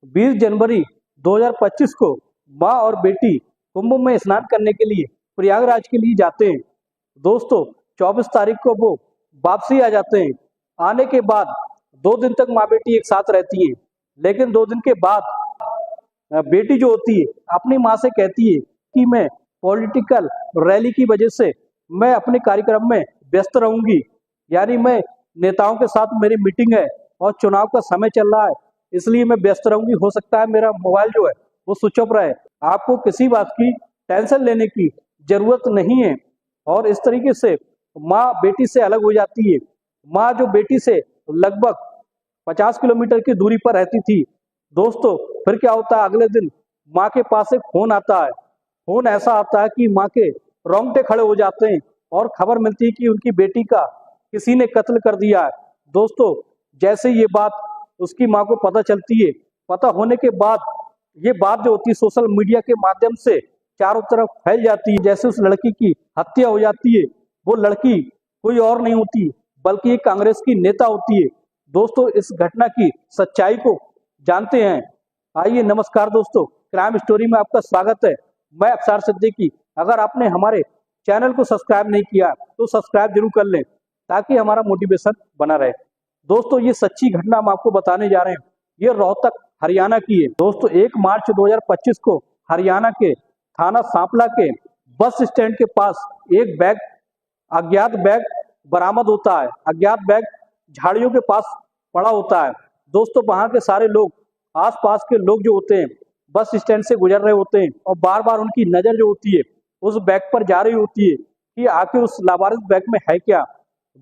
20 जनवरी 2025 को माँ और बेटी कुंभ में स्नान करने के लिए प्रयागराज के लिए जाते हैं। दोस्तों 24 तारीख को वो वापसी आ जाते हैं। आने के बाद 2 दिन तक माँ बेटी एक साथ रहती हैं, लेकिन 2 दिन के बाद बेटी जो होती है अपनी माँ से कहती है कि मैं पॉलिटिकल रैली की वजह से मैं अपने कार्यक्रम में व्यस्त रहूंगी, यानी मैं नेताओं के साथ मेरी मीटिंग है और चुनाव का समय चल रहा है, इसलिए मैं व्यस्त रहूंगी। हो सकता है मेरा मोबाइल जो है वो स्विच ऑफ रहे। आपको किसी बात की टेंशन लेने की जरूरत नहीं है। और इस तरीके से माँ बेटी से अलग हो जाती है। माँ जो बेटी से लगभग 50 किलोमीटर की दूरी पर रहती थी, दोस्तों फिर क्या होता है, अगले दिन माँ के पास एक फोन आता है। फोन ऐसा आता है कि माँ के रोंगटे खड़े हो जाते हैं और खबर मिलती है कि उनकी बेटी का किसी ने कत्ल कर दिया है। दोस्तों जैसे ये बात उसकी माँ को पता चलती है, पता होने के बाद ये बात जो होती है सोशल मीडिया के माध्यम से चारों तरफ फैल जाती है। जैसे उस लड़की की हत्या हो जाती है। वो लड़की कोई और नहीं होती बल्कि एक कांग्रेस की नेता होती है। दोस्तों इस घटना की सच्चाई को जानते हैं। आइए, नमस्कार दोस्तों, क्राइम स्टोरी में आपका स्वागत है। मैं अक्षर सिद्दीकी। अगर आपने हमारे चैनल को सब्सक्राइब नहीं किया तो सब्सक्राइब जरूर कर लें ताकि हमारा मोटिवेशन बना रहे। दोस्तों ये सच्ची घटना हम आपको बताने जा रहे हैं। ये रोहतक हरियाणा की है। दोस्तों 1 मार्च 2025 को हरियाणा के थाना सांपला के बस स्टैंड के पास एक अज्ञात बैग बरामद होता है। अज्ञात बैग झाड़ियों के पास पड़ा होता है। दोस्तों वहां के सारे लोग, आसपास के लोग जो होते हैं, बस स्टैंड से गुजर रहे होते हैं और बार बार उनकी नजर जो होती है उस बैग पर जा रही होती है कि आखिर उस लावारिस बैग में है क्या।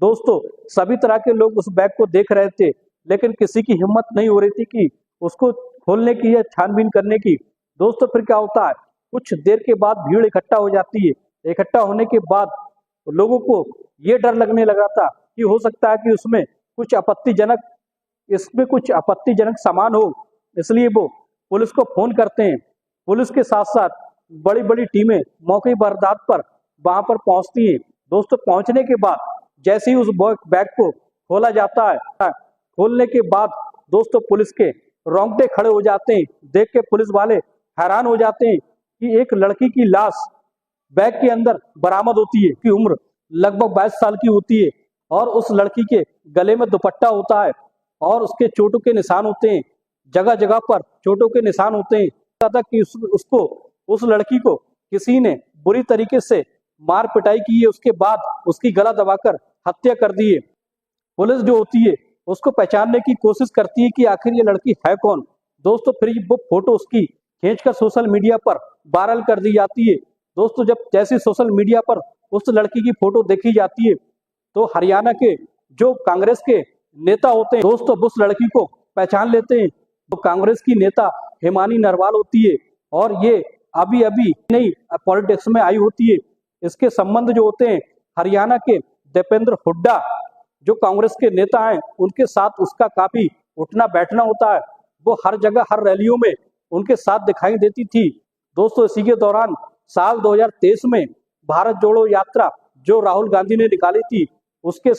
दोस्तों सभी तरह के लोग उस बैग को देख रहे थे, लेकिन किसी की हिम्मत नहीं हो रही थी कि उसको खोलने की या छानबीन करने की। दोस्तों फिर क्या होता है, कुछ देर के बाद भीड़ इकट्ठा हो जाती है। इकट्ठा होने के बाद लोगों को ये डर लगने लगा था कि हो सकता है कि इसमें कुछ आपत्तिजनक सामान हो, इसलिए वो पुलिस को फोन करते हैं। पुलिस के साथ साथ बड़ी बड़ी टीमें मौके वारदात पर वहां पर पहुंचती हैं। दोस्तों पहुंचने के बाद जैसे ही उस बैग को खोला जाता है, खोलने के बाद दोस्तों पुलिस के रोंगटे खड़े हो जाते हैं। देख के पुलिस वाले हैरान हो जाते हैं कि एक लड़की की लाश बैग के अंदर बरामद होती है की उम्र लगभग 22 साल की होती है और उस लड़की के गले में दुपट्टा होता है और उसके चोटों के निशान होते हैं। जगह जगह पर चोटों के निशान होते हैं। था कि उस लड़की को किसी ने बुरी तरीके से मार पिटाई की है, उसके बाद उसकी गला दबाकर हत्या कर दी है। पुलिस जो होती है उसको पहचानने की कोशिश करती है कि आखिर ये लड़की है कौन। दोस्तों फिर वो फोटो उसकी खींचकर सोशल मीडिया पर वायरल कर दी जाती है। दोस्तों जब जैसे सोशल मीडिया पर उस लड़की की फोटो देखी जाती है तो हरियाणा के जो कांग्रेस के नेता होते हैं दोस्तों उस लड़की को पहचान लेते हैं। तो कांग्रेस की नेता हिमानी नरवाल होती है और ये अभी अभी नहीं पॉलिटिक्स में आई होती है। इसके संबंध जो होते हैं हरियाणा के दीपेंद्र हुड्डा जो कांग्रेस के नेता हैं उनके साथ उसका काफी उठना बैठना होता है। वो हर जगह हर रैलियों में उनके साथ दिखाई देती थी। दोस्तों इसी के दौरान साल 2023 में भारत जोड़ो यात्रा जो राहुल गांधी ने निकाली थी उनके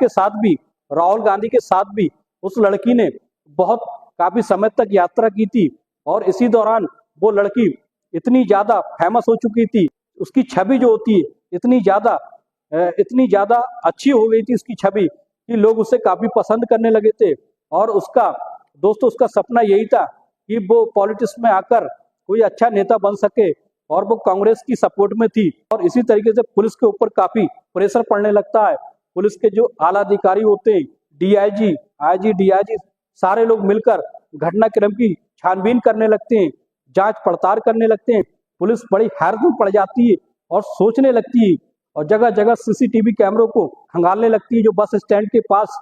साथ भी राहुल गांधी के साथ भी उस लड़की ने काफी समय तक यात्रा की थी। और इसी दौरान वो लड़की इतनी ज्यादा फेमस हो चुकी थी, उसकी छवि जो होती है इतनी ज्यादा अच्छी हो गई थी उसकी छवि कि लोग उसे काफी पसंद करने लगे थे। और उसका सपना यही था कि वो पॉलिटिक्स में आकर कोई अच्छा नेता बन सके और वो कांग्रेस की सपोर्ट में थी। और इसी तरीके से पुलिस के ऊपर काफी प्रेशर पड़ने लगता है। पुलिस के जो आला अधिकारी होते हैं, डीआईजी, आईजी, डीआईजी, सारे लोग मिलकर घटनाक्रम की छानबीन करने लगते हैं, जांच पड़ताल करने लगते हैं। पुलिस बड़ी हैरत में पड़ जाती है और सोचने लगती है और जगह जगह सीसीटीवी कैमरों को खंगालने लगती है। जो बस स्टैंड के पास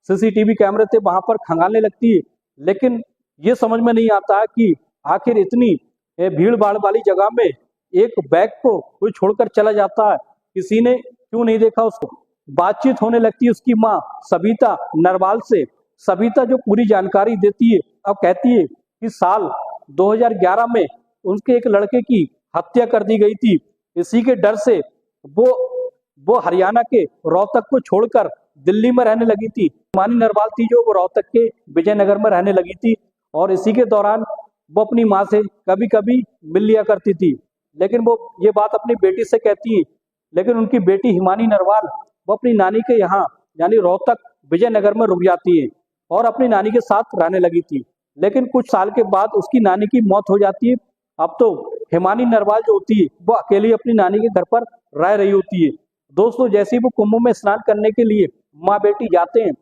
सीसीटीवी कैमरे थे वहां पर खंगालने लगती है। लेकिन ये समझ में नहीं आता है कि आखिर इतनी भीड़ भाड़ वाली जगह में एक बैग को कोई छोड़कर चला जाता है, किसी ने क्यों नहीं देखा उसको। बातचीत होने लगती है उसकी माँ सविता नरवाल से। सविता जो पूरी जानकारी देती है अब कहती है कि साल 2011 में उनके एक लड़के की हत्या कर दी गई थी। इसी के डर से वो हरियाणा के रोहतक को छोड़कर दिल्ली में रहने लगी थी। मानी नरवाल थी जो वो रोहतक के विजयनगर में रहने लगी थी और इसी के दौरान वो अपनी माँ से कभी कभी मिल लिया करती थी। लेकिन वो ये बात अपनी बेटी से कहती है। लेकिन उनकी बेटी हिमानी नरवाल वो अपनी नानी के यहाँ यानी रोहतक विजयनगर में रुक जाती है और अपनी नानी के साथ रहने लगी थी। लेकिन कुछ साल के बाद उसकी नानी की मौत हो जाती है। अब तो हिमानी नरवाल जो होती है वो अकेली अपनी नानी के घर पर रह रही होती है। दोस्तों, जैसे ही वो कुंभ में स्नान करने के लिए माँ बेटी जाते हैं,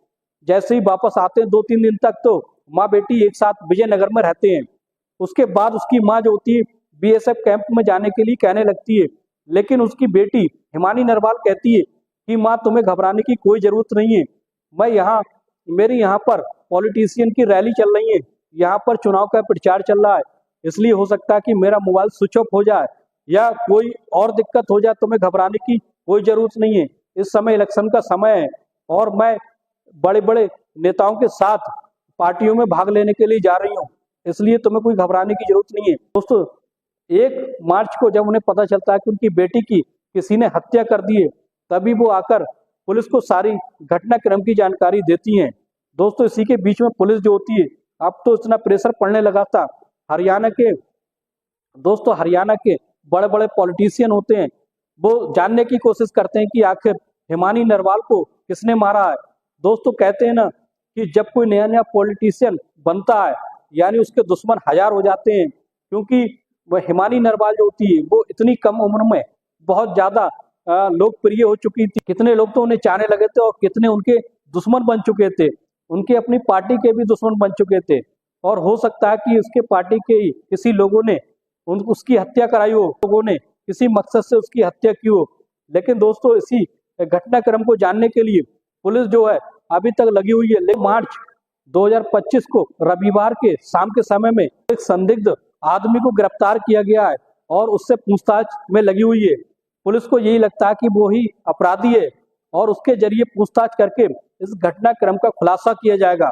जैसे ही वापस आते हैं 2-3 दिन तक तो माँ बेटी एक साथ विजयनगर में रहते हैं। उसके बाद उसकी माँ जो होती है बीएसएफ कैंप में जाने के लिए कहने लगती है। लेकिन उसकी बेटी हिमानी नरवाल कहती है कि माँ, तुम्हें घबराने की कोई जरूरत नहीं है। मैं यहाँ मेरी यहाँ पर पॉलिटिशियन की रैली चल रही है, यहाँ पर चुनाव का प्रचार चल रहा है, इसलिए हो सकता है कि मेरा मोबाइल स्विच ऑफ हो जाए या कोई और दिक्कत हो जाए, तुम्हें घबराने की कोई जरूरत नहीं है। इस समय इलेक्शन का समय है और मैं बड़े बड़े नेताओं के साथ पार्टियों में भाग लेने के लिए जा रही हूँ, इसलिए तुम्हें कोई घबराने की जरूरत नहीं है। दोस्तों, 1 मार्च को जब उन्हें पता चलता है कि उनकी बेटी की किसी ने हत्या कर दी है, तभी वो आकर पुलिस को सारी घटनाक्रम की जानकारी देती हैं। दोस्तों, इसी के बीच में पुलिस जो होती है, अब तो इतना प्रेशर पड़ने लगा था। हरियाणा के हरियाणा के बड़े बड़े पॉलिटिशियन होते हैं, वो जानने की कोशिश करते हैं कि आखिर हिमानी नरवाल को किसने मारा है। दोस्तों, कहते हैं ना कि जब कोई नया नया पॉलिटिशियन बनता है यानी उसके दुश्मन 1000 हो जाते हैं, क्योंकि वह हिमानी नरवाल जो होती है वो इतनी कम उम्र में बहुत ज्यादा लोकप्रिय हो चुकी थी। कितने लोग तो उन्हें चाहने लगे थे और कितने उनके दुश्मन बन चुके थे, उनके अपनी पार्टी के भी दुश्मन बन चुके थे। और हो सकता है कि उसके पार्टी के ही किसी लोगों ने उसकी हत्या कराई हो, लोगों ने किसी मकसद से उसकी हत्या की हो। लेकिन दोस्तों, इसी घटनाक्रम को जानने के लिए पुलिस जो है अभी तक लगी हुई है। लेकिन मार्च 2025 को रविवार के शाम के समय में एक संदिग्ध आदमी को गिरफ्तार किया गया है और उससे पूछताछ में लगी हुई है। पुलिस को यही लगता है कि वो ही अपराधी है और उसके जरिए पूछताछ करके इस घटनाक्रम का खुलासा किया जाएगा।